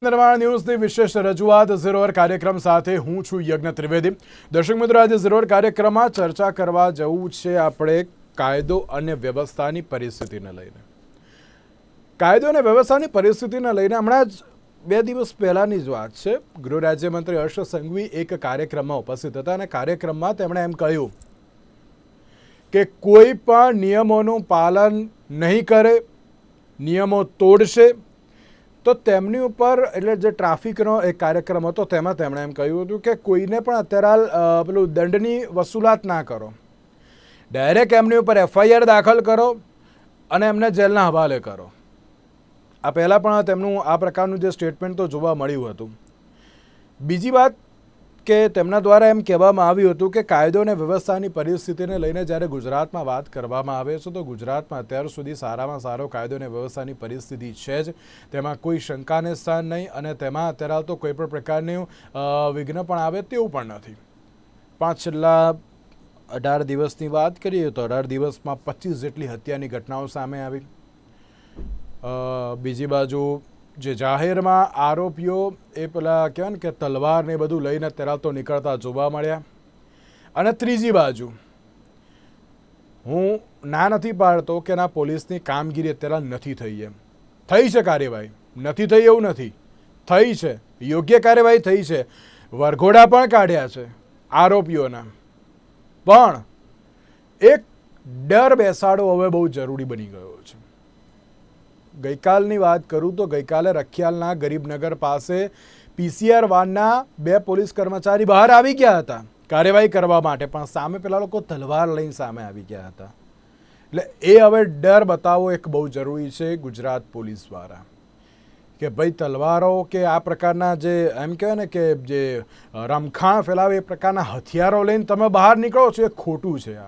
નિર્માણ ન્યૂઝની વિશેષ રજૂઆત ઝીરો અવર કાર્યક્રમ સાથે હું છું યજ્ઞ ત્રિવેદી. દર્શક મિત્રો, આજે ઝીરો અવર કાર્યક્રમમાં ચર્ચા કરવા જવું છે આપણે કાયદો અને વ્યવસ્થાની પરિસ્થિતિને લઈને. કાયદો અને વ્યવસ્થાની પરિસ્થિતિને લઈને હમણાં જ 2 દિવસ પહેલાની જ વાત છે. ગૃહ રાજ્યમંત્રી હર્ષ સંઘવી એક કાર્યક્રમમાં ઉપસ્થિત હતા અને કાર્યક્રમમાં તેમણે એમ કહ્યું કે કોઈ પણ નિયમોનું પાલન નહીં કરે, નિયમો તોડશે તો તેમની ઉપર, એટલે જે ટ્રાફિકનો એક કાર્યક્રમ હતો તેમાં તેમણે એમ કહ્યું હતું કે કોઈને પણ અત્યારે પેલું દંડની વસૂલાત ના કરો, ડાયરેક્ટ એમની ઉપર FIR દાખલ કરો અને એમને જેલના હવાલે કરો. આ પહેલાં પણ તેમનું આ પ્રકારનું જે સ્ટેટમેન્ટ તો જોવા મળ્યું હતું. બીજી વાત કે તેમના દ્વારા એમ કહેવામાં આવ્યું હતું કે કાયદો અને વ્યવસ્થાની પરિસ્થિતિને લઈને જ્યારે ગુજરાતમાં વાત કરવામાં આવે છે તો ગુજરાતમાં અત્યાર સુધી સારામાં સારો કાયદો અને વ્યવસ્થાની પરિસ્થિતિ છે જ, તેમાં કોઈ શંકાને સ્થાન નહીં અને તેમાં અત્યારે તો કોઈ પણ પ્રકારનું વિઘ્ન પણ આવે તેવું પણ નથી. છેલ્લા 18 દિવસની વાત કરીએ તો 18 દિવસમાં 25 જેટલી હત્યાની ઘટનાઓ સામે આવી. બીજી બાજુ જે જાહેરમાં આરોપીઓ એ પેલા કહેવાય ને કે તલવાર ને બધું લઈને અત્યારે તો નીકળતા જોવા મળ્યા. અને ત્રીજી બાજુ હું ના નથી પાડતો કે ના પોલીસની કામગીરી અત્યારે નથી થઈ, એમ થઈ છે કાર્યવાહી, નથી થઈ એવું નથી, થઈ છે, યોગ્ય કાર્યવાહી થઈ છે, વરઘોડા પણ કાઢ્યા છે આરોપીઓના. પણ એક ડર બેસાડવો હવે બહુ જરૂરી બની ગયો છે. ગઈકાલની વાત કરું તો ગઈકાલે રખિયાલના ગરીબનગર પાસે PCR વાનના 2 પોલીસ કર્મચારી બહાર આવી ગયા હતા કાર્યવાહી કરવા માટે, પણ સામે પેલા લોકો તલવાર લઈને સામે આવી ગયા હતા. એટલે એ હવે ડર બતાવવો એક બહુ જરૂરી છે ગુજરાત પોલીસ દ્વારા કે ભાઈ તલવારો કે આ પ્રકારના જે એમ કહેવાય ને કે જે રમખાણ ફેલાવે એ પ્રકારના હથિયારો લઈને તમે બહાર નીકળો છો એ ખોટું છે.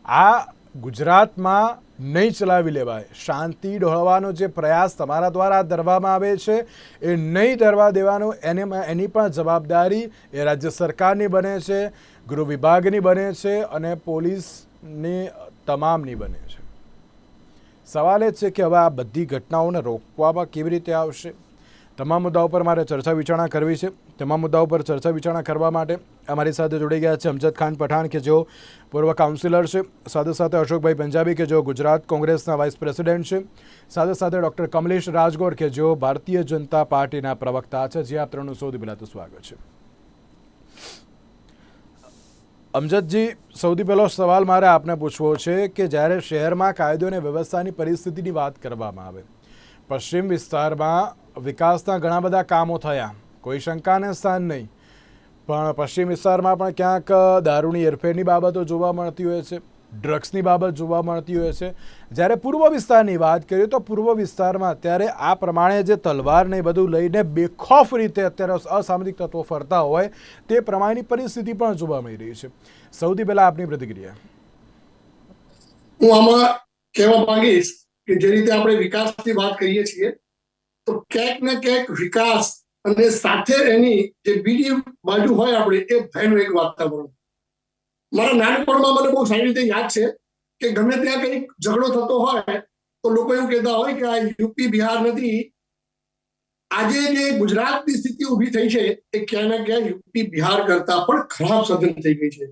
આ ગુજરાતમાં નહીં ચલાવી લેવાય. શાંતિ ડહોળવાનો જે પ્રયાસ તમારા દ્વારા ધરવામાં આવે છે એ નહીં ધરવા દેવાનો, એની પણ જવાબદારી એ રાજ્ય સરકારની બને છે, ગૃહ વિભાગની બને છે અને પોલીસની તમામની બને છે. સવાલ એ છે કે હવે આ બધી ઘટનાઓને રોકવામાં કેવી રીતે આવશે. તમામ મુદ્દાઓ પર મારે ચર્ચા વિચારણા કરવી છે. તમામ મુદ્દાઓ પર ચર્ચા વિચારણા કરવા માટે અમારી સાથે જોડાઈ ગયા છે અમજદ ખાન પઠાણ કે જેઓ પૂર્વ કાઉન્સિલર છે, સાથે સાથે અશોકભાઈ પંજાબી કે જેઓ ગુજરાત કોંગ્રેસના વાઇસ પ્રેસિડેન્ટ છે, સાથે સાથે ડૉક્ટર કમલેશ રાજગોર કે જેઓ ભારતીય જનતા પાર્ટીના પ્રવક્તા છે. જે આપ ત્રણનું સૌથી પહેલાં તો સ્વાગત છે. અમજદજી, સૌથી પહેલો સવાલ મારે આપને પૂછવો છે કે જ્યારે શહેરમાં કાયદો અને વ્યવસ્થાની પરિસ્થિતિની વાત કરવામાં આવે, પશ્ચિમ વિસ્તારમાં વિકાસના ઘણા બધા કામો થયા, કોઈ શંકાને સ્થાન નહીં, પણ પશ્ચિમ વિસ્તારમાં પણ ક્યાંક દારૂની હેરફેરની બાબતો જોવા મળતી હોય છે, ડ્રગ્સની બાબત જોવા મળતી હોય છે. જ્યારે પૂર્વ વિસ્તારની વાત કરીએ તો પૂર્વ વિસ્તારમાં અત્યારે આ પ્રમાણે જે તલવારને બધું લઈને બેખોફ રીતે અત્યારે અસામાજિક તત્વો ફરતા હોય તે પ્રમાણેની પરિસ્થિતિ પણ જોવા મળી રહી છે. સૌથી પહેલા આપની પ્રતિક્રિયા. હું આમાં કહેવા માંગીશ કે જે રીતે આપણે વિકાસની વાત કરીએ છીએ તો ક્યાંક ને ક્યાંક વિકાસ અને સાથે એની જે બીજી બાજુ હોય આપણે એ ભયનું એક વાતાવરણ. મારા નાનપણમાં મને બહુ સારી રીતે યાદ છે કે ગમે ત્યાં કંઈક ઝઘડો થતો હોય તો લોકો એવું કહેતા હોય કે આ યુપી બિહાર નથી. આજે જે ગુજરાતની સ્થિતિ ઊભી થઈ છે એ ક્યાં ને ક્યાં યુપી બિહાર કરતા પણ ખરાબ સર્જન થઈ ગઈ છે.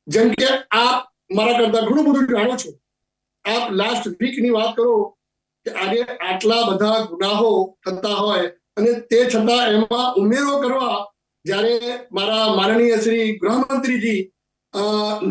જેમ કે આપ મારા કરતા ઘણું બધું જાણો છો. આપ લાસ્ટ વીકની વાત કરો કે આજે આટલા બધા ગુનાહો થતા હોય અને તે છતાં એમાં ઉમેરો કરવા જ્યારે મારા માનનીય શ્રી ગૃહમંત્રીજી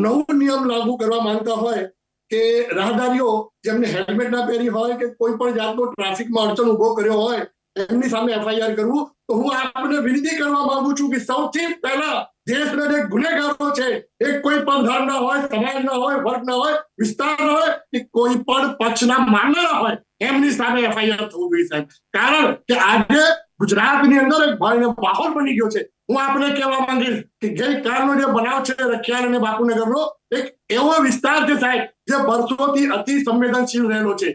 નવો નિયમ લાગુ કરવા માંગતા હોય કે રાહદારીઓ જેમને હેલ્મેટ ના પહેરી હોય કે કોઈ પણ જાતનો ટ્રાફિકમાં અડચણ ઉભો કર્યો હોય એમની સામે FIR કરવું, તો હું આપને વિનંતી કરવા માંગુ છું કે સૌથી પહેલા દેશના જે ગુનેગારો છે એ કોઈ પણ ધર્મના હોય, સમાજના હોય, વર્ગના હોય, વિસ્તારના હોય કે કોઈ પણ પક્ષના માનનારા હોય એમની સામે FIR થવું જોઈએ સાહેબ. કારણ કે આજે ગુજરાતની અંદર એક ભયનો માહોલ બની ગયો છે. હું આપને કહેવા માંગીશ કે ગઈકાલનો જે બનાવ છે રખિયાલ અને બાપુનગરનો, એક એવો વિસ્તાર છે સાહેબ જે વર્ષોથી અતિ સંવેદનશીલ રહેલો છે.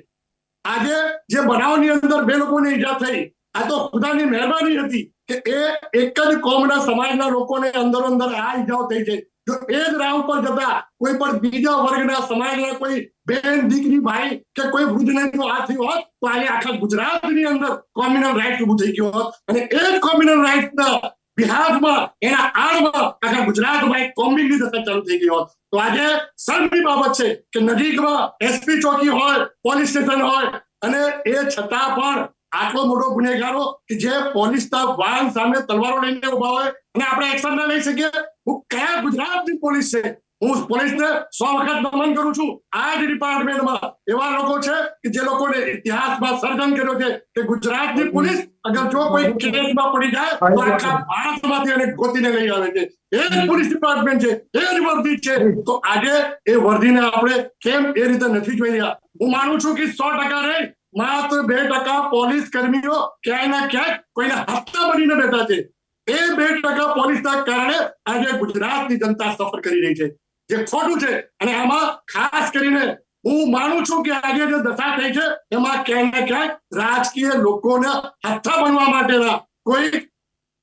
આજે જે બનાવની અંદર 2 લોકોને ઈજા થઈ, આ તો ખુદાની મહેરબાની હતી કે એ એક જ કોમના સમાજના લોકોને અંદરો અંદર આ ઈજાઓ થઈ છે. જો એ જ રાહ ઉપર જતા કોઈ પણ બીજા વર્ગના સમાજના કોઈ બેન દીકરી ભાઈ કે કોઈ વૃદ્ધને જો આ થયું હોત તો આજે આખા ગુજરાતની અંદર કોમ્યુનલ રાઇટ ઉભું થઈ ગયું હોત અને એ જ કોમ્યુનલ રાઇટના બિહારમાં એના આડમાં આખા ગુજરાતમાં એક કોમ્બિંગની દશા ચાલુ થઈ ગઈ હોત. તો આજે શર્મની બાબત છે કે નજીકમાં એસપી ચોકી હોય, પોલીસ સ્ટેશન હોય અને એ છતાં પણ આટલો મોટો ગુનેગારો કે જે પોલીસના વાહન સામે તલવારો લઈને ઉભા હોય અને આપણે એક્શન ના લઈ શકીએ. હું કયા ગુજરાતની પોલીસ છે, હું પોલીસને 100 વખત નમન કરું છું. આ જ ડિપાર્ટમેન્ટમાં એવા લોકો છે કે જે લોકોને ઇતિહાસમાં સર્જન કર્યો છે કે ગુજરાતની પોલીસ અગર જો કોઈ કેસમાં પડી જાય તો આખા ભારતમાંથી એને ગોતીને લઈ આવે છે. એ જ પોલીસ ડિપાર્ટમેન્ટ છે, એ જ વર્દી છે. તો આજે એ વર્દીને આપણે કેમ એ રીતે નથી જોઈ રહ્યા? હું માનું છું કે 100% નહીં, માત્ર 2% પોલીસ કર્મીઓ ક્યાંય ના ક્યાંક કોઈના હપ્તા બનીને બેઠા છે. એ 2% પોલીસના કારણે આજે ગુજરાતની જનતા સફર કરી રહી છે, જે ખોટું છે. અને આમાં ખાસ કરીને હું માનું છું કે આજે જે દશા થઈ છે એમાં ક્યાંય ને ક્યાંક રાજકીય લોકોના હથ્થા બનવા માટેના કોઈ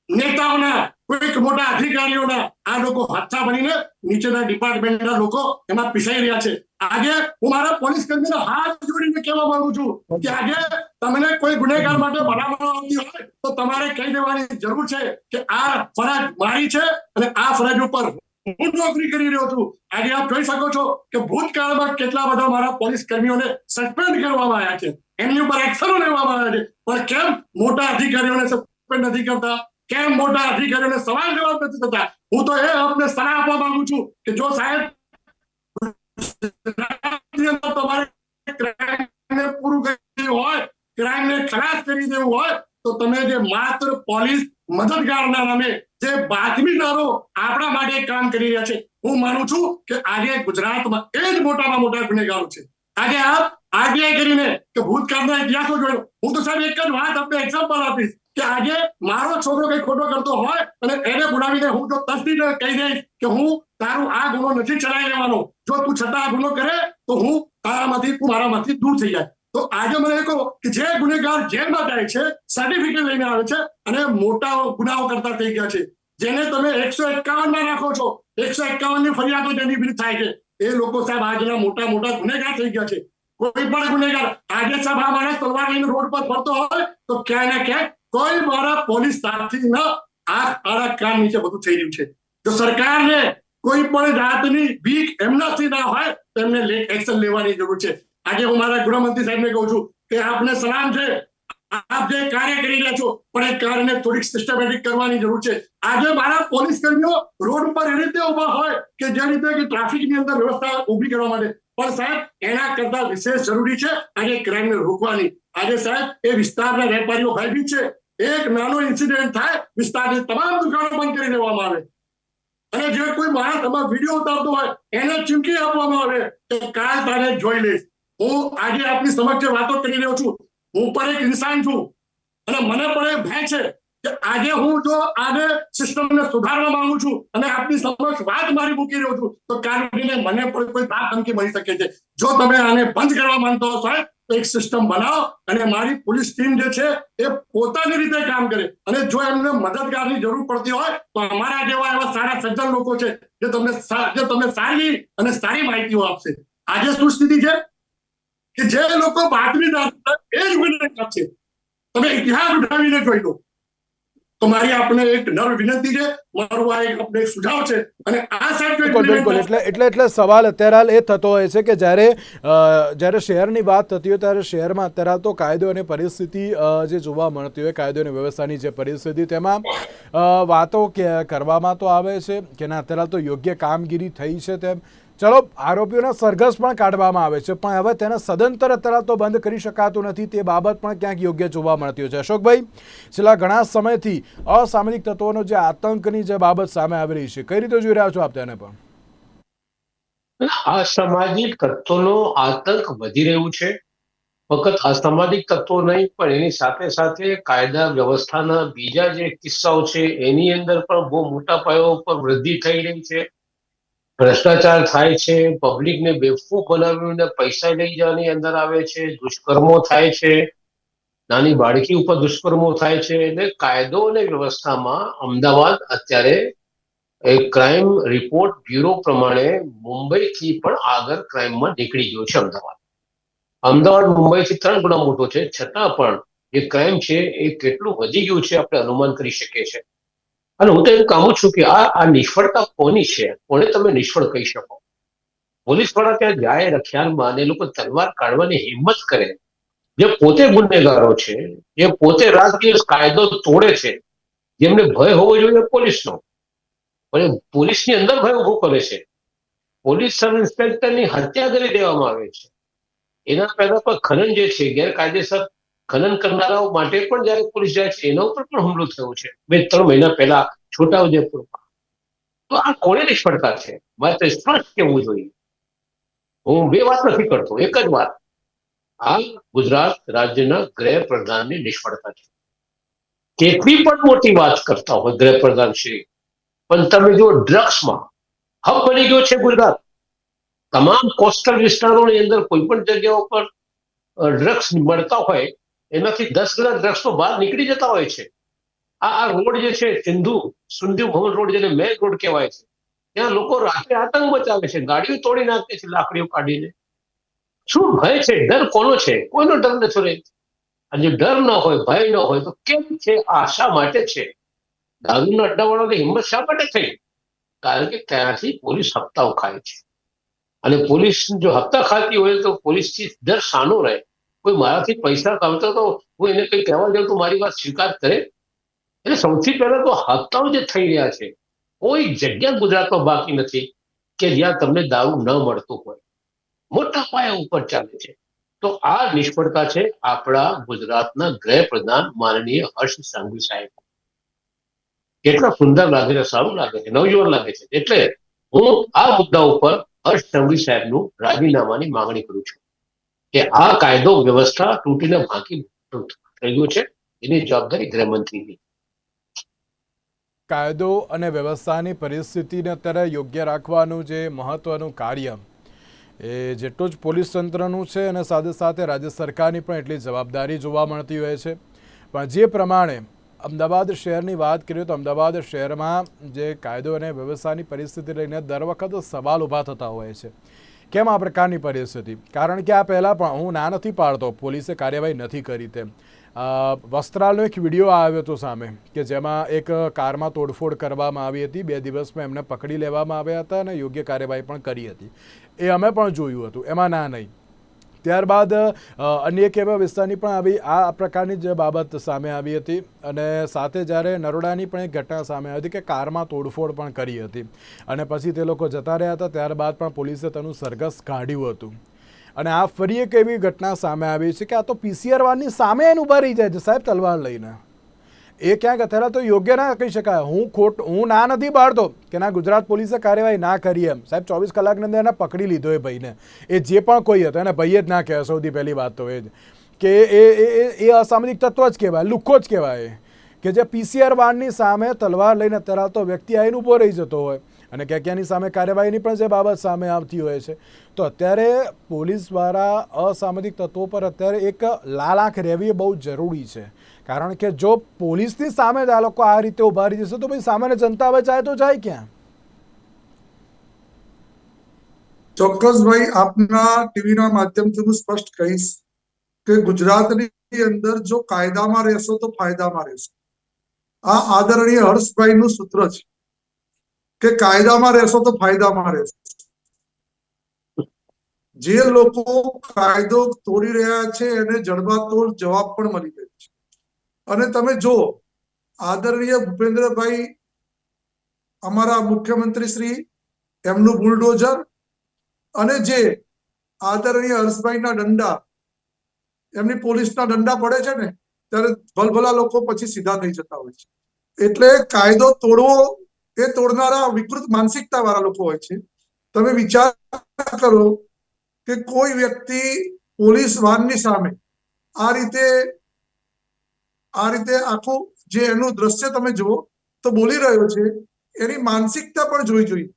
નેતાઓના, કોઈક મોટા અધિકારીઓના આ લોકો હથ્થા બનીને નીચેના ડિપાર્ટમેન્ટના લોકો એમાં પીસાઈ રહ્યા છે. આજે હું મારા પોલીસ કર્મીનો હાથ જોડીને કહેવા માંગુ છું કે આજે તમને કોઈ ગુનેગાર માટે ભલામણ આવતી હોય તો તમારે કહી દેવાની જરૂર છે કે આ ફરજ મારી છે અને આ ફરજ ઉપર હું નોકરી કરી રહ્યો છું. આજે આપ જોઈ શકો છો કે ભૂતકાળમાં કેટલા બધા મારા પોલીસ કર્મીઓને સસ્પેન્ડ કરવામાં આવ્યા છે, એમની ઉપર એક્શનો લેવામાં આવ્યા છે, પણ કેમ મોટા અધિકારીઓને સસ્પેન્ડ નથી કરતા? કેમ મોટા અધિકારીઓને સવાલ જવાબ નથી થતા? હું તો એ આપને સલાહ આપવા માંગુ છું કે જો સાહેબ તમારે ક્રાઇમને પૂરું કર્યું હોય, ક્રાઇમને ખલાસ કરી દેવું હોય તો તમે જે માત્ર પોલીસ મદદગારના નામે જે બાતમીદારો આપણા માટે કામ કરી રહ્યા છે, હું માનું છું કે આજે ગુજરાતમાં એ જ મોટામાં મોટા ગુનેગારો છે. આજે આપ આરટીઆઈ કરીને કે ભૂતકાળના ઇતિહાસો જોયો. હું તો સાહેબ એક જ વાત આપણે એક્ઝામ્પલ આપીશ કે આજે મારો છોકરો કઈ ખોટો કરતો હોય અને એને બોલાવીને હું જો તસદીને કહી દઈશ કે હું તારું આ ગુનો નથી ચલાવી લેવાનો, જો તું છતાં આ ગુનો કરે તો હું તારામાંથી, તું મારામાંથી દૂર થઈ જાય. તો આજે મને કહો કે જે ગુનેગાર જેલમાં જાય છે, સર્ટિફિકેટ લઈને આવે છે અને મોટા ગુનાઓ કરતા થઈ ગયા છે, જેને તમે 151 માં રાખો છો, 151 ની ફરિયાદો જેની વિરુદ્ધ થાય છે, એ લોકો સાહેબ આજના મોટા મોટા ગુનેગાર થઈ ગયા છે. કોઈ પણ ગુનેગાર આજે સાહેબ આ માણસ તલવાર લઈને રોડ પર ફરતો હોય તો ક્યાંય ને ક્યાંક કોઈ મારા પોલીસ સાથીના આ આડા કાન નીચે બધું થઈ રહ્યું છે. જો સરકારને કોઈ પણ જાતની બીક એમનાથી ના હોય તો એમને એક્શન લેવાની જરૂર છે. આજે હું મારા ગૃહમંત્રી સાહેબને કહું છું કે આપને સલામ છે, આપ જે કાર્ય કરી રહ્યા છો પણ એ કાર્યને થોડીક સિસ્ટમેટિક કરવાની જરૂર છે. આજે મારા પોલીસ કર્મીઓ રોડ પર એ રીતે ઉભા હોય કે જે રીતે કે ટ્રાફિકની અંદર વ્યવસ્થા ઊભી કરવા માટે, પણ સાહેબ એના કરતા વિશેષ જરૂરી છે આજે ક્રાઇમને રોકવાની. આજે સાહેબ એ વિસ્તારના વેપારીઓ ભયભીત છે. એક નાનો ઇન્સિડન્ટ થાય, વિસ્તારની તમામ દુકાનો બંધ કરી દેવામાં આવે અને જે કોઈ માણસ આમાં વિડીયો ઉતારતો હોય એને ચીમકી આપવામાં આવે કે કાલ તારે જોઈ લઈશ. હું આજે આપની સમક્ષ વાતો કરી રહ્યો છું, હું પણ એક ઇન્સાન છું અને મને પણ એ ભય છે કે આજે હું જો આને સિસ્ટમને સુધારવા માંગુ છું અને આપની સમક્ષ વાત મારી મૂકી રહ્યો છું તો કાલ ઉઠીને મને પણ કોઈ ધાક ધમકી મળી શકે છે. જો તમે આને બંધ કરવા માંગતો હો સાહેબ તો એક સિસ્ટમ બનાવો અને મારી પોલીસ ટીમ જે છે એ પોતાની રીતે કામ કરે અને જો એમને મદદગારની જરૂર પડતી હોય તો અમારા જેવા એવા સારા સજ્જન લોકો છે જે તમને સારી અને સારી માહિતીઓ આપશે. આજે શું સ્થિતિ છે કે જે લોકો બાતમીદાર એ જ ગુનેગાર છે. તમે ઇતિહાસ ઉઠાવીને જોઈ લો. તો મારી આપણે એક નર્મ વિનંતી છે, મારું આ એક આપણે સુઝાવ છે અને આ સાહેબ બિલકુલ એટલે સવાલ અત્યારે હાલ એ થતો હોય છે કે જ્યારે શહેરની વાત થતી હોય ત્યારે શહેરમાં અત્યારે તો કાયદો અને પરિસ્થિતિ જે જોવા મળતી હોય, કાયદો અને વ્યવસ્થાની જે પરિસ્થિતિ, તેમાં વાતો કરવામાં તો આવે છે કે ના અત્યારે તો યોગ્ય કામગીરી થઈ છે તેમ. ચલો, આરોપીઓના સરઘસ પણ કાઢવામાં આવે છે, પણ હવે તેને સદંતર અત્યારે તો બંધ કરી શકાતું નથી. તે બાબત પણ ક્યાંક યોગ્ય જોવા મળતી હોય છે. અશોકભાઈ, છેલ્લા ઘણા સમયથી અસામાજિક તત્વોનો જે આતંકની જે બાબત સામે આવી રહી છે, કઈ રીતે જોઈ રહ્યા છો આપ તેને? પણ અસામાજિક તત્વોનો આતંક વધી રહ્યું છે. ફક્ત અસામાજિક તત્વો નહીં પણ એની સાથે સાથે કાયદા વ્યવસ્થાના બીજા જે કિસ્સાઓ છે એની અંદર પણ બહુ મોટા પાયા ઉપર વૃદ્ધિ થઈ રહી છે. ભ્રષ્ટાચાર થાય છે, પબ્લિકને બેવકૂફ બનાવીને પૈસા લઈ જવાની અંદર આવે છે, દુષ્કર્મો થાય છે, નાની બાળકી ઉપર દુષ્કર્મો થાય છે. એટલે કાયદો અને વ્યવસ્થામાં અમદાવાદ અત્યારે ક્રાઇમ રિપોર્ટ બ્યુરો પ્રમાણે મુંબઈથી પણ આગળ ક્રાઇમમાં નીકળી ગયો છે અમદાવાદ. અમદાવાદ મુંબઈથી 3 ગણા મોટો છે, છતાં પણ જે ક્રાઇમ છે એ કેટલું વધી ગયું છે આપણે અનુમાન કરી શકીએ છીએ. અને હું તો એમ કામું છું કે આ નિષ્ફળતા કોની છે, કોને તમે નિષ્ફળ કહી શકો? પોલીસ વાળા ત્યાં જાય રખિયાલમાં અને એ લોકો તલવાર કાઢવાની હિંમત કરે, જે પોતે ગુનેગારો છે, જે પોતે રાત દિવસ કાયદો તોડે છે, જેમને ભય હોવો જોઈએ પોલીસનો, પણ પોલીસની અંદર ભય ઉભો કરે છે. પોલીસ સબ ઇન્સ્પેક્ટરની હત્યા કરી દેવામાં આવે છે. એના પહેલા પણ ખનન જે છે, ગેરકાયદેસર ખનન કરનારાઓ માટે પણ જયારે પોલીસ જાય છે એના ઉપર પણ હુમલો થયો છે 2-3 મહિના પહેલા છોટાઉદેપુરમાં. તો આ કોની નિષ્ફળતા છે? મારે તો સ્પષ્ટ કહેવું જોઈએ. હું બે વાત નથી કરતો, એક જ વાત. આ ગુજરાત રાજ્યના ગૃહ પ્રધાનની નિષ્ફળતા છે. કેટલી પણ મોટી વાત કરતા હોય ગૃહ પ્રધાન શ્રી, પણ તમે જો ડ્રગ્સમાં હબ બની ગયો છે ગુજરાત. તમામ કોસ્ટલ વિસ્તારોની અંદર કોઈ પણ જગ્યાઓ પર ડ્રગ્સ મળતા હોય એનાથી 10 ગણા ડ્રગ્સ તો બહાર નીકળી જતા હોય છે. આ રોડ જે છે સિંધુ ભવન રોડ, જેને મેન રોડ કહેવાય છે, ત્યાં લોકો રાત્રે આતંક મચાવે છે, ગાડીઓ તોડી નાખે છે લાકડીઓ કાઢીને. શું ભય છે? ડર કોનો છે? કોઈનો ડર નથી રહેતો. અને જો ડર ન હોય, ભય ન હોય તો કેમ છે? આ શા માટે છે? દારૂના અડ્ડાવાળાની હિંમત શા માટે થઈ? કારણ કે ત્યાંથી પોલીસ હપ્તાઓ ખાય છે. અને પોલીસ જો હપ્તા ખાતી હોય તો પોલીસથી ડર શાનો રહે? કોઈ મારાથી પૈસા કાઢતો તો હું એને કંઈ કહેવા જાઉં તો મારી વાત સ્વીકાર કરે? એટલે સૌથી પહેલા તો હપ્તાઓ જે થઈ રહ્યા છે, કોઈ જગ્યા ગુજરાતમાં બાકી નથી કે જ્યાં તમને દારૂ ન મળતું હોય. મોટા પાયા ઉપર ચાલે છે. તો આ નિષ્ફળતા છે આપણા ગુજરાતના ગૃહ પ્રધાન માનનીય હર્ષ સંઘવી સાહેબ. કેટલા સુંદર લાગે છે, સારું લાગે છે, નવયુવાન લાગે છે. એટલે હું આ મુદ્દા ઉપર હર્ષ સંઘવી સાહેબનું રાજીનામાની માંગણી કરું છું કે આ કાયદો વ્યવસ્થા તૂટીને ભાંગી થઈ ગયું છે, એની જવાબદારી ગૃહમંત્રીની. કાયદો અને વ્યવસ્થાની પરિસ્થિતિને અત્યારે યોગ્ય રાખવાનું જે મહત્વનું કાર્ય એ જેટલું જ પોલીસ તંત્રનું છે અને સાથે સાથે રાજ્ય સરકારની પણ એટલી જવાબદારી જોવા મળતી હોય છે. પણ જે પ્રમાણે અમદાવાદ શહેરની વાત કરીએ તો અમદાવાદ શહેરમાં જે કાયદો અને વ્યવસ્થાની પરિસ્થિતિ લઈને દર વખત સવાલ ઊભા થતા હોય છે. કેમ આ પ્રકારની પરિસ્થિતિ? કારણ કે આ પહેલાં પણ હું ના નથી પાડતો પોલીસે કાર્યવાહી નથી કરી તેમ. વસ્ત્રાલનો એક વિડીયો આવ્યો હતો સામે કે જેમાં એક કારમાં તોડફોડ કરવામાં આવી હતી. 2 દિવસમાં એમને પકડી લેવામાં આવ્યા હતા અને યોગ્ય કાર્યવાહી પણ કરી હતી. એ અમે પણ જોયું હતું, એમાં ના નહીં. ત્યારબાદ અન્ય એક એવા વિસ્તારની પણ આવી આ પ્રકારની જ બાબત સામે આવી હતી. અને સાથે જ્યારે નરોડાની પણ એક ઘટના સામે આવી હતી કે કારમાં તોડફોડ પણ કરી હતી અને પછી તે લોકો જતા રહ્યા હતા. ત્યારબાદ પણ પોલીસે તેનું સરઘસ કાઢ્યું હતું. અને આ ફરી એક એવી ઘટના સામે આવી છે કે આ તો પીસીઆર વાનની સામે એને ઊભા રહી જાય છે સાહેબ તલવાર લઈને. એ ક્યાંક અત્યારે તો યોગ્ય ના કહી શકાય. હું ના નથી પાડતો કે ના ગુજરાત પોલીસે કાર્યવાહી ના કરી એમ. સાહેબ 24 કલાકની અંદર એને પકડી લીધો એ ભાઈને. એ જે પણ કોઈ હતો એને ભાઈ જ ના કહેવાય. સૌથી પહેલી વાત તો એ જ કે એ અસામાજિક તત્વ જ કહેવાય, લુખ્ખો જ કહેવાય કે જે પીસીઆર વાનની સામે તલવાર લઈને ધરાવતો વ્યક્તિ આવીને ઊભો રહી જતો હોય અને ક્યાંની સામે કાર્યવાહીની પણ જે બાબત સામે આવતી હોય છે. તો અત્યારે પોલીસ દ્વારા અસામાજિક તત્વો પર અત્યારે એક લાલ આંખ રહેવી બહુ જરૂરી છે. કારણ કે જો પોલીસની સામે જ આ લોકો આ રીતે ઉભા રહી જશે તો ભાઈ સામાન્ય જનતા હવે જાય તો જાય ક્યાં? ચોક્કસભાઈ, આપના ટીવીના માધ્યમથી હું સ્પષ્ટ કહીશ કે ગુજરાતની અંદર જો કાયદામાં રહેશો તો ફાયદામાં રહેશો. આ આદરણીય હર્ષભાઈનું સૂત્ર છે કે કાયદામાં રહેશો તો ફાયદામાં રહેશો. જે લોકો કાયદો તોડી રહ્યા છે એને જડબાતોડ જવાબ પણ મળી ગયો છે. અને તમે જો આદરણીય ભૂપેન્દ્રભાઈ અમારા મુખ્યમંત્રી શ્રી, એમનું બુલડોઝર અને જે આદરણીય હર્ષભાઈના દંડા, એમની પોલીસના દંડા પડે છે ને ત્યારે ભલભલા લોકો પછી સીધા થઈ જતા હોય છે. એટલે કાયદો તોડવો એ તોડનારા વિકૃત માનસિકતા વાળા લોકો હોય છે. તમે વિચાર કરો કે કોઈ વ્યક્તિ પોલીસ વાનની સામે આ રીતે આખું જે એનું દ્રશ્ય તમે જુઓ તો બોલી રહ્યો છે, એની માનસિકતા પણ જોઈ જોઈએ.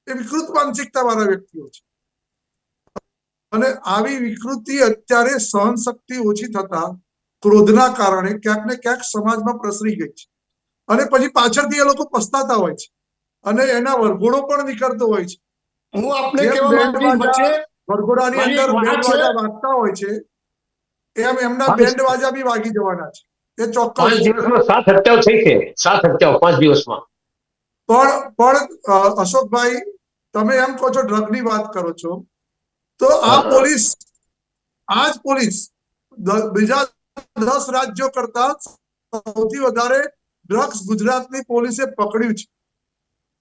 એ વિકૃત માનસિકતા વાળા વ્યક્તિઓ છે. અને આવી વિકૃતિ અત્યારે સહન શક્તિ ઓછી થતા ક્રોધના કારણે ક્યાંક ને ક્યાંક સમાજમાં પ્રસરી ગઈ છે. અને પછી પાછળથી એ લોકો પસ્તાતા હોય છે અને એના વરઘોડો પણ નીકળતો હોય છે. હું આપને જેમ કહેવા બેન્ડ માંગીશ વાજા વચ્ચે વરઘોડાની મારી અંદર એક વાત બેન્ડ છે. વાજા વાગતા હોય છે, એમ એમના પાંચ- બેન્ડ વાજા બી વાગી જવાના છે, એ ચોક્કસ 5 છે. દિવસમાં 7 હત્યાઓ થઈ છે, 7 હત્યાઓ 5 દિવસમાં. પણ અશોકભાઈ, તમે એમ કહો છો ડ્રગની વાત કરો છો, તો આ પોલીસ બીજા 10 રાજ્યો કરતા સૌથી વધારે ડ્રગ્સ ગુજરાતની પોલીસે પકડ્યું છે.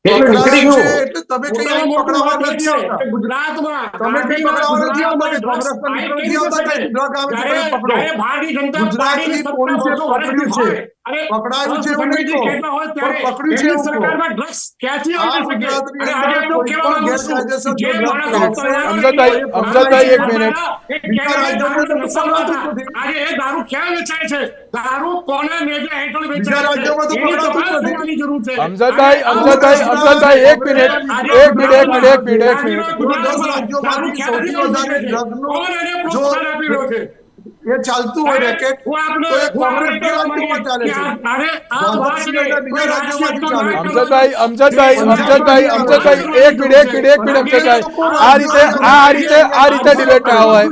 એટલે નીકળી પકડાયું છે ગયું. એટલે તમે કઈ મોટામાં મોટું પકડાવવા વાત એ નથી છે આવતા. કે ગુજરાતમાં તમે કઈ પકડાવવા નથી આવતા કે ગુજરાતમાં કોંગ્રેસના મિત્રો કઈ નથી આવતા રીતે કે ડ્રગ આવે છે તમે પકડો. જ્યારે ભારતીય જનતા પાર્ટીની ગુજરાતની સત્તા પોલીસે 200 વર્ષની પકડ્યું છે. હોય અને પકડાયું છે એવું નહીં સંગઠિત કહો, ખેતમાં હોય પણ ત્યારે પકડ્યું છે એમની એવું કહો. સરકારમાં ડ્રગ્સ ક્યાંથી આ આવી શકે? ગુજરાતની અને અંદર આજે એમનું કોઈ કહેવા પણ માંગુ છું ગેરકાયદેસર કે જે જો ડ્રગ માણસો આવશે, તલવારો અમજદભાઈ, લઈને અમજદભાઈ, એક ભારતીય મિનિટ. જનતા પાર્ટીના બીજા રાજ્યોમાં તો દારૂ પકડાતું જ નથી. આજે એ દારૂ ક્યાં વેચાય છે? દારૂ કોને નેજા હેઠળ બીજા વેચાય છે? રાજ્યોમાં તો એની પકડાતું જ તપાસ નથી. થવાની જરૂર છે. અમજદભાઈ, આજે અમજદભાઈ, આ અમજદભાઈ, એક મિનિટ, આજે એક મિનિટ, એક મિનિટ, એક મિનિટ, એક ગુજરાતમાં મિનિટ. પૂરા 10 દારૂ રાજ્યોમાંથી ક્યાંથી સૌથી આવી વધારે શકે છે? ડ્રગનું કોણ એને જો પ્રોત્સાહન આપી રહ્યો છે? એ ચાલતું હોય રેકેટ, હું આપને તો એ હું આપણે કોંગ્રેસના કહેવા રાજ્યોમાં ચાલે માંગીએ છે. કે અરે આ ભાજપ વાત સિવાયના બીજા કોઈ રાજકીય રાજ્યોમાંથી તો ચાલે ના છે. કરો. અમજદભાઈ, અમજદભાઈ, અમજદભાઈ, અમજદભાઈ, એક મિનિટ, એક મિનિટ, એક મિનિટ, અમજદભાઈ, આ રીતે ડિબેટ ના હોય.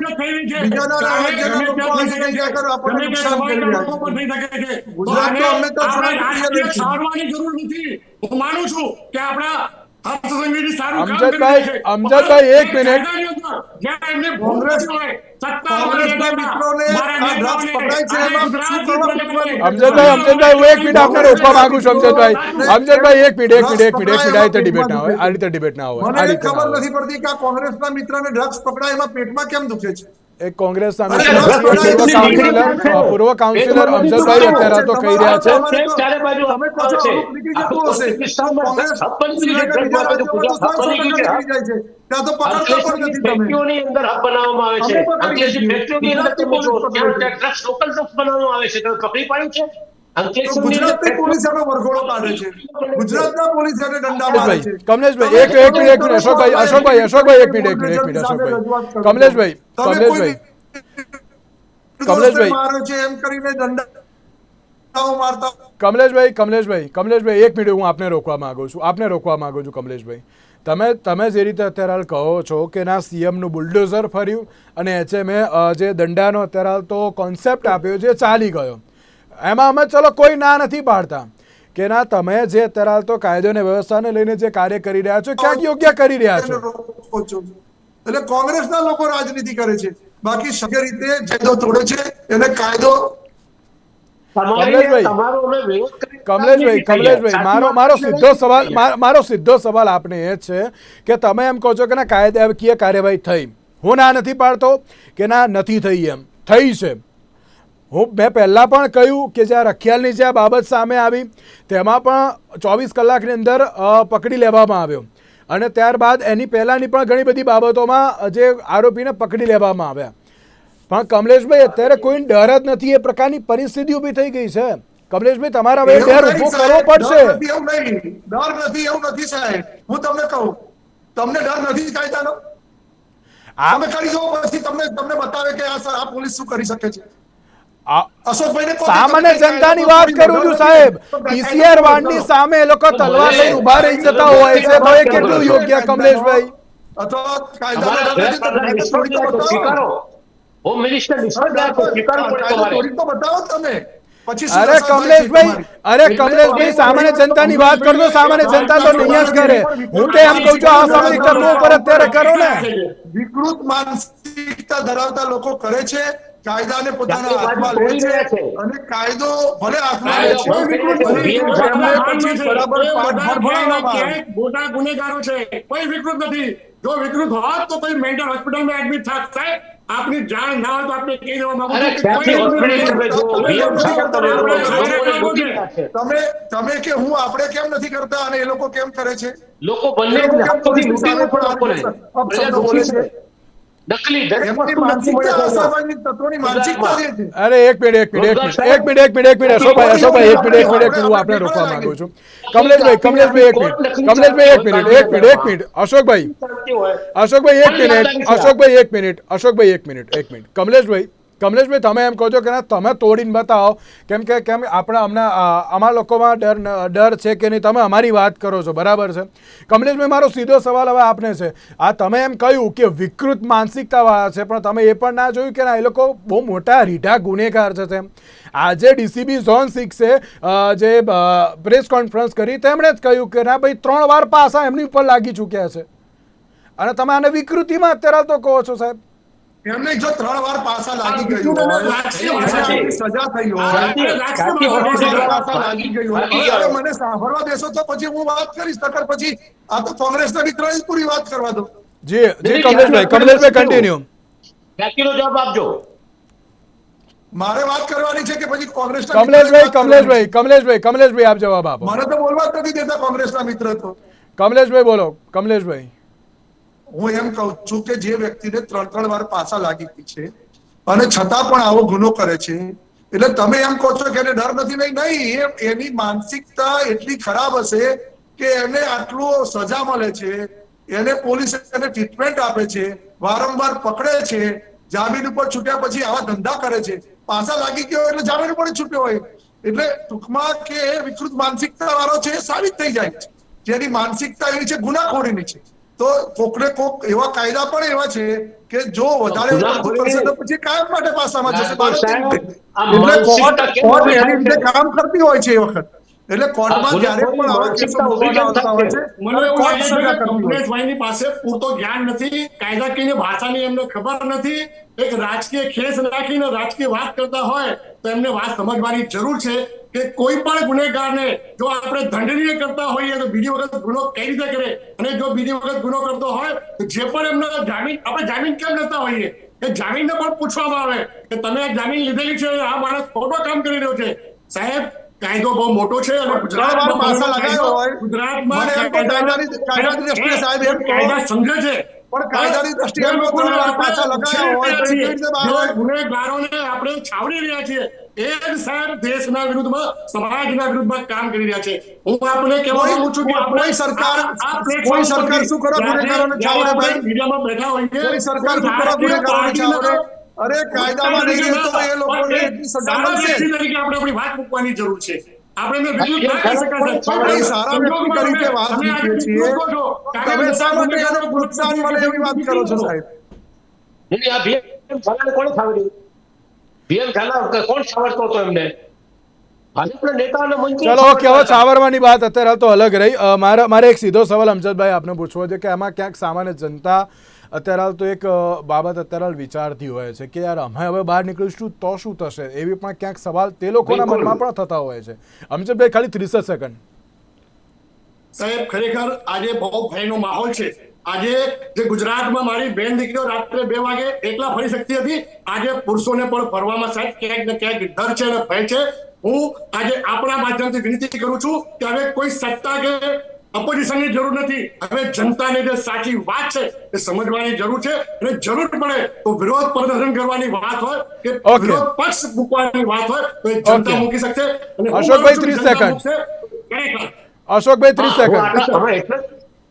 બીજાના રાજ્યના લોકો આવીને કહે કે આપણને નુકસાન કરી રહ્યા છે. ગુજરાત તો હંમેશા શાંતિપ્રિય રહી છે. છાડવાની જરૂર નથી. હું માનું છું કે આપણા હર્ષસંઘવીજી સારું કામ કરી અમજદભાઈ, રહ્યા છે. અમજદભાઈ, એક મિનિટ. જ્યાં એમને ભૂલ કોંગ્રેસ- થતી હોય, સત્તા કોંગ્રેસના હોય, મિત્રોને મારા આ ડ્રગ્સ નેતાઓને, પકડાય છે, આજે એમાં શું કરવા ગુજરાતની પકડવાનું? અમજદભાઈ, અમજદભાઈ, હું એક મિનિટ આપને રોકવા માંગુ છું. અમજદભાઈ, અમજદભાઈ, એક મિનિટ, એક મિનિટ, એક મિનિટ, એક મિનિટ. આ રીતે ડિબેટ ના હોય, આ રીતે ડિબેટ ના હોય, મને આ એ રીતે ના ખબર હોય. નથી પડતી કે આ કોંગ્રેસના મિત્રને ડ્રગ્સ પકડાય એમાં પેટમાં કેમ દુખે છે. એક કોંગ્રેસના અરે મિત્ર ડ્રગ્સ પકડાય પૂર્વ કાઉન્સિલર અમજદભાઈ અત્યારે તો કહી રહ્યા છે. ચારે બાજુ તમે કહો છો છે. અમુક નીકળી જતું આખું હશે. પાકિસ્તાનમાં કોંગ્રેસ ઠપ બની ગયું છે. સિવાયના બીજા રાજ્યોમાં તો ઠપ 100% બની ગયું છે. નીકળી જાય છે. ત્યાં તો પકડતા પણ નથી તમે. ફેક્ટરીઓની અંદર હબ બનાવવામાં આવે છે. અમે પકડી અંકલેશ્વર શકીએ. ફેક્ટરીઓની અંદર ગુજરાતની તમે પોલીસ જુઓ, પકડે ત્યાં છે. ડ્રગ્સ લોકલ ડ્રગ્સ બનાવવામાં આવે છે. તમે પકડી પાડ્યું છે? તો અંકલેશ્વરની અંદર ગુજરાતની પોલીસ એનો વરઘોડો કાઢે છે. ગુજરાતના પોલીસ એને દંડા મારે છે. કમલેશભાઈ, એક મિનિટ, અશોકભાઈ, અશોકભાઈ, અશોકભાઈ, એક મિનિટ, એક મિનિટ, એક મિનિટ, અશોકભાઈ, કમલેશભાઈ, કમલેશભાઈ, કમલેશભાઈ, મારે છે એમ કરીને દંડાઓ મારતા. કમલેશભાઈ, એક મિનિટ, હું આપને રોકવા માંગુ છું, કમલેશભાઈ. તમે જે રીતે અત્યારે હાલ કહો છો કે ના સીએમનું બુલડોઝર ફર્યું અને એચએમએ જે દંડાનો અત્યારે હાલ તો કોન્સેપ્ટ આપ્યો છે ચાલી ગયો, એમાં અમે ચલો કોઈ ના નથી પાડતા કે ના તમે જે અત્યારે હાલ તો કાયદો અને વ્યવસ્થાને લઈને જે કાર્ય કરી રહ્યા છો ક્યાંક યોગ્ય કરી રહ્યા છો. એટલે કોંગ્રેસના લોકો રાજનીતિ કરે છે, બાકી શક્ય રીતે જેદો તોડે છે એને કાયદો. કમલેશભાઈ, મારો સીધો સવાલ આપને એ છે કે તમે એમ કહો છો કે ના કાયદાકીય કાર્યવાહી થઈ, હું ના નથી પાડતો કે ના નથી થઈ, એમ થઈ છે. મેં પહેલાં પણ કહ્યું કે જ્યાં રખિયાલની જે આ બાબત સામે આવી તેમાં પણ 24 કલાકની અંદર પકડી લેવામાં આવ્યો અને ત્યારબાદ એની પહેલાંની પણ ઘણી બધી બાબતોમાં જે આરોપીને પકડી લેવામાં આવ્યા. પણ કમલેશભાઈ અત્યારે કોઈ ડર જ નથી, એ પ્રકારની પરિસ્થિતિ ઊભી થઈ ગઈ છે. કમલેશભાઈ, તમારા હવે ડર ઊભો કરવો પડશે. ડર નથી એવું નથી સાહેબ, હું તમને કહું, તમને ડર નથી કાયદાનો? તમે કરી જુઓ પછી તમને બતાવે કે આ પોલીસ શું કરી શકે છે. સામાન્ય જનતાની વાત કરું છું સાહેબ, પીસીઆર વાનની સામે એ લોકો તલવાર લઈને ઉભા રહી જતા હોય છે તો એ કેટલું યોગ્ય કમલેશભાઈ? અથવા કાયદા સ્વીકારો, હોમ મિનિસ્ટર તો બતાવો તમે. અરે કમલેશભાઈ, સામાન્ય જનતાની વાત કરજો, સામાન્ય જનતા તો નહીં જ કરે. હું તો એમ કહું છું અસામાજિક તત્વો પર અત્યારે કરો ને. વિકૃત માનસિકતા ધરાવતા લોકો કરે છે, કાયદાને પોતાના હાથમાં લે છે અને કાયદો ભલે હાથમાં લે છે, મોટા ગુનેગારો છે, કોઈ વિકૃત નથી. જો વિકૃત હોત તો કોઈ મેન્ટલ હોસ્પિટલમાં એડમિટ થાય. આપની જાણ ના હોય તો આપણે કહી દેવા માંગુ તમે કે હું આપણે કેમ નથી કરતા અને એ લોકો કેમ કરે છે? લોકો બંને નકલી અરે એક મિનિટ અશોકભાઈ, એક મિનિટ હું આપને રોકવા માંગુ છું. કમલેશભાઈ, એક મિનિટ અશોકભાઈ, એક મિનિટ કમલેશભાઈ, કમલેશભાઈ, તમે એમ કહો છો કે ના તમે તોડીને બતાવો, કેમ આપણે અમારા લોકોમાં ડર છે કે નહીં, તમે અમારી વાત કરો છો, બરાબર છે. કમલેશભાઈ, મારો સીધો સવાલ હવે આપને છે. આ તમે એમ કહ્યું કે વિકૃત માનસિકતાવાળા છે, પણ તમે એ પણ ના જોયું કે ના એ લોકો બહુ મોટા રીઢા ગુનેગાર છે તેમ. આજે ડીસીબી ઝોન 6 જે પ્રેસ કોન્ફરન્સ કરી તેમણે જ કહ્યું કે ના ભાઈ 3 વાર પાસા એમની ઉપર લાગી ચૂક્યા છે, અને તમે આને વિકૃતિમાં અત્યારે તો કહો છો સાહેબ. એમને જો 3 વાર પાસા લાગી ગયું હોય, સજા થઈ હોય, લાગી ગઈ હોય, હવે મને સાંભળવા દેશો તો પછી હું વાત કરીશ. નકર પછી આ તો કોંગ્રેસના મિત્રોએ પૂરી વાત કરવા દો. જી કમલેશભાઈ કન્ટિન્યુ. બાકીનો જવાબ આપજો. મારે વાત કરવાની છે કે પછી કોંગ્રેસના કમલેશભાઈ આપ જવાબ આપો. મને તો બોલવા જ નથી દેતા કોંગ્રેસના મિત્ર તો. કમલેશભાઈ બોલો. કમલેશભાઈ, હું એમ કહું છું કે જે વ્યક્તિને 3 વાર પાસા લાગી ગઈ છે અને છતાં પણ આવો ગુનો કરે છે, એટલે તમે એમ કહો છો કે એને ડર નથી. નહીં, એની માનસિકતા એટલી ખરાબ હશે કે એને આટલું સજા મળે છે, એને પોલીસ એને ટ્રીટમેન્ટ આપે છે, વારંવાર પકડે છે, જામીન ઉપર છૂટ્યા પછી આવા ધંધા કરે છે. પાસા લાગી ગયો એટલે જામીન ઉપર છૂટ્યો હોય, એટલે ટૂંકમાં કે વિકૃત માનસિકતા વાળો છે એ સાબિત થઈ જાય છે. જેની માનસિકતા એવી છે ગુનાખોરીની છે, તો કોકને કોક એવા કાયદા પણ એવા છે કે જો વધારે કરશે તો પછી કાયમ માટે પાસામાં જશે. એટલે કોર્ટ એની રીતે કામ કરતી હોય છે એ વખત. એટલે કોર્ટમાં જ્યારે પણ આવા કેસો આવતા હોય છે, કમલેશભાઈની પાસે પૂરતો જ્ઞાન નથી, કાયદાકીય ભાષાની એમને ખબર નથી. એક રાજકીય ખેસ નાખીને રાજકીય વાત કરતા હોય તો એમને વાત સમજવાની જરૂર છે કે કોઈ પણ ગુનેગારને જો આપણે દંડનીય કરતા હોઈએ તો બીજી વખત ગુનો કઈ રીતે કરે, અને જો બીજી વખત ગુનો કરતો હોય તો જે પણ એમને આપણે જામીન કેમ લેતા હોઈએ એ જામીનને પણ પૂછવામાં આવે કે તમે જામીન લીધેલી છે, આ માણસ ખોટો કામ કરી રહ્યો છે. સાહેબ, કાયદો બહુ મોટો છે અને ગુજરાતમાં પાસા લગાવ્યો હોય, ગુજરાતમાં કાયદા સમજે છે, પણ કાયદાની દ્રષ્ટિએ ગુનેગારોને આપણે છાવરી રહ્યા છીએ એ જ સાહેબ દેશના વિરુદ્ધમાં, સમાજના વિરુદ્ધમાં કામ કરી રહ્યા છે. હું આપને કહેવા માંગુ છું કે આપણે સરકાર શું કરે ગુનેગારોને છાવરે? ભાઈ, મીડિયામાં બેઠા હોઈએ, કોઈ સરકાર શું કરે ગુનેગારોને છાવરે? અરે કાયદામાં નહીં રહેતો એ લોકોને એટલી સજા મળશે. તરીકે આપણે આપણી વાત મૂકવાની જરૂર છે. આપણે વિરુદ્ધ ના કહી શકાય. સારા વ્યક્તિ તરીકે વાત મૂકીએ છીએ, તમે શા માટે એને પ્રોત્સાહન મળે એવી વાત કરો છો સાહેબ? આ ભીએમ ઝાલાને કોણ છાવર્યું? ભીએમ ઝાલા કોણ છાવરતો હતો એમને? ભાજપના નેતા અને મંત્રી. ચલો ઓકે, હવે છાવરવાની વાત અત્યારે તો અલગ રહી. મારે એક સીધો સવાલ અમજદભાઈ આપને પૂછવો છે કે આમાં ક્યાંક સામાન્ય જનતા અત્યારે તો એક બાબત અત્યારે વિચારતી હોય છે કે યાર અમે હવે બહાર નીકળીશું તો શું થશે, એવી પણ ક્યાંક સવાલ તે લોકોના મનમાં પણ થતા હોય છે. અમજદભાઈ, ખાલી 30 સેકન્ડ. સાહેબ, ખરેખર આજે બહુ ભયનો માહોલ છે. આજે જે ગુજરાતમાં મારી બેન દીકરીઓ રાત્રે 2 વાગે એકલા ફરી શકતી હતી, આજે પુરુષોને પણ ફરવામાં સાહેબ ક્યાંક ને ક્યાંક ડર છે અને ભય છે. હું આજે આપણા માધ્યમથી વિનંતી કરું છું કે હવે કોઈ સત્તા કે ઓપોઝિશનની જરૂર નથી. હવે જનતાને જે સાચી વાત છે એ સમજવાની જરૂર છે, અને જરૂર પડે તો વિરોધ પ્રદર્શન કરવાની વાત હોય કે વિરોધ પક્ષ મૂકવાની વાત હોય તો એ જનતા મૂકી શકશે. અશોકભાઈ 30 સેકન્ડ. અશોકભાઈ 30 સેકન્ડ.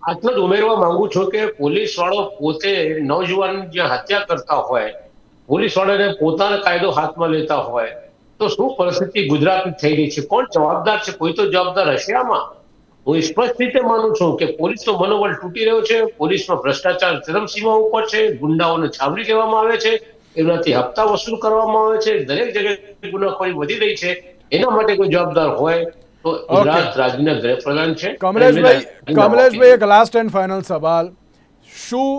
આટલો જ ઉમેરવા માંગુ છું કે પોલીસ વાળો પોતે નવજુવાન જે હત્યા કરતા હોય, પોલીસ વાળાને પોતાનો કાયદો હાથમાં લેતા હોય તો શું પરિસ્થિતિ ગુજરાતની થઈ રહી છે? કોણ જવાબદાર છે? કોઈ તો જવાબદાર હશે આમાં. હું સ્પષ્ટ રીતે માનું છું કે પોલીસનો મનોબળ તૂટી રહ્યો છે, પોલીસમાં ભ્રષ્ટાચાર ચરમસીમા ઉપર છે, ગુંડાઓને છાવરી દેવામાં આવે છે, એમનાથી હપ્તા વસૂલ કરવામાં આવે છે, દરેક જગ્યાએ ગુનાખોરી વધી રહી છે. એના માટે કોઈ જવાબદાર હોય તો ગુજરાત રાજ્યના ગૃહપ્રધાન છે. કમલેશભાઈ, એક લાસ્ટ એન્ડ ફાઇનલ સવાલ. શું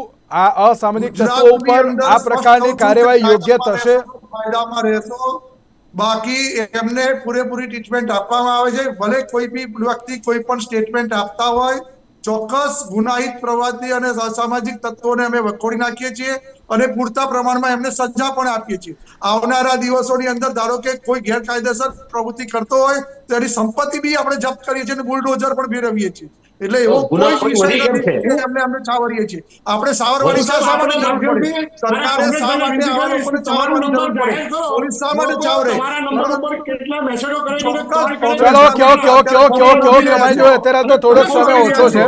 આ અસામાજિક તત્વો ઉપર આ પ્રકારની કાર્યવાહી યોગ્ય થશે? કાયદામાં રહેશો, બાકી એમને પૂરેપૂરી ટ્રીટમેન્ટ આપવામાં આવે છે. ભલે કોઈ બી વ્યક્તિ કોઈ પણ સ્ટેટમેન્ટ આપતા હોય, ચોક્કસ ગુનાહિત પ્રવૃત્તિ અને અસામાજિક તત્વોને અમે વખોડી નાખીએ છીએ અને પૂરતા પ્રમાણમાં એમને સજા પણ આપીએ છીએ. આવનારા દિવસોની અંદર ધારો કે કોઈ ગેરકાયદેસર પ્રવૃત્તિ કરતો હોય તો એની સંપત્તિ બી આપણે જપ્ત કરીએ છીએ અને બુલડોઝર પણ ફેરવીએ છીએ. એટલે એવો કોઈ ગુનાખોરી વિષય વધી કેમ નથી છે? કે એમને સાવરીએ છીએ. આપણે સાવરવાની શા માટે જરૂર પડે? સરકારે શા માટે આવા લોકોને સાવરવાની જરૂર પડે? પોલીસ શા માટે ચાવરે? ચલો ઓકે મારી જોડે અત્યારે તો થોડોક સમય ઓછો છે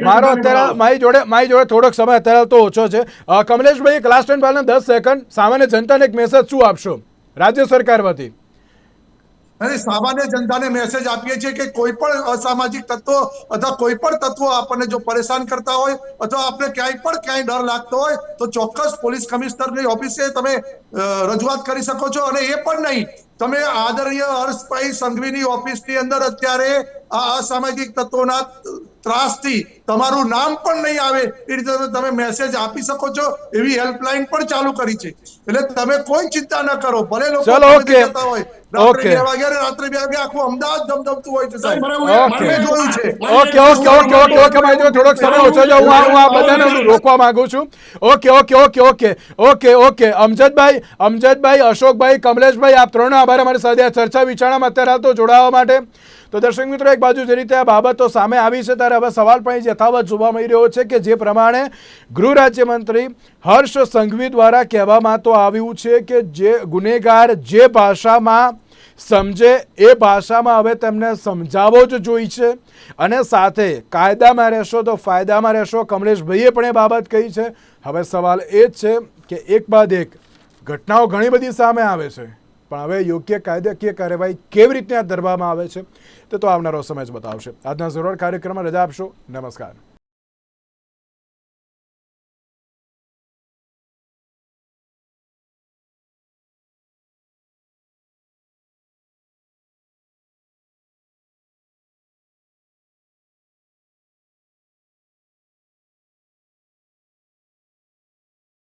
મારો, અત્યારે મારી જોડે થોડોક સમય અત્યારે તો ઓછો છે. કમલેશભાઈ, એક લાસ્ટ એન્ડ ફાઇનલ 10 સેકન્ડ, સામાન્ય જનતાને એક મેસેજ શું આપશો રાજ્ય સરકાર વતી? અને સામાન્ય જનતાને મેસેજ આપીએ છીએ કે કોઈ પણ અસામાજિક તત્વો અથવા કોઈ પણ તત્વો આપણને જો પરેશાન કરતા હોય અથવા આપણે ક્યાંય ડર લાગતો હોય તો ચોક્કસ પોલીસ કમિશનરની ઓફિસે તમે રજૂઆત કરી શકો છો. અને એ પણ નહીં, તમે આદરણીય હર્ષભાઈ સંઘવીની ઓફિસની અંદર અત્યારે આ અસામાજિક તત્વોના ત્રાસથી તમારું નામ પણ નહીં આવે એ રીતે તમે મેસેજ આપી શકો છો. એવી હેલ્પલાઇન પણ ચાલુ કરી છે. એટલે તમે કોઈ ચિંતા ન કરો. ભલે લોકો ચલો, ઓકે. જતા હોય રાત્રે 2 વાગ્યા રાત્રે 2 વાગ્યા આખું અમદાવાદ ધમધમતું હોય છે સાહેબ. મેં જોયું છે. ઓકે મારી જોડે થોડોક સમય ઓછો છે, હું આ બધાને રોકવા માંગુ છું. ઓકે અમજદભાઈ, અશોકભાઈ, કમલેશભાઈ, આપ ત્રણનો આભાર અમારી સાથે આ ચર્ચા વિચારણામાં અત્યારે તો જોડાવા માટે. તો દર્શક મિત્રો, એક બાજુ જે રીતે આ બાબતો સામે આવી છે ત્યારે હવે સવાલ પણ યથાવત જોવા મળી રહ્યો છે કે જે પ્રમાણે ગૃહ રાજ્યમંત્રી હર્ષ સંઘવી દ્વારા કહેવામાં તો આવ્યું છે કે જે ગુનેગાર જે ભાષામાં સમજે એ ભાષામાં હવે તેમને સમજાવવો જ જોઈશે અને સાથે કાયદામાં રહેશો તો ફાયદામાં રહેશો. કમલેશભાઈએ પણ એ બાબત કહી છે. હવે સવાલ એ જ છે કે એક બાદ એક ઘટનાઓ ઘણી બધી સામે આવે છે, પણ હવે યોગ્ય કાયદાકીય કાર્યવાહી કેવી રીતના ધરવામાં આવે છે તે તો આવનારો સમય જ બતાવશે. આજના જરૂર કાર્યક્રમમાં રજા આપશો. નમસ્કાર.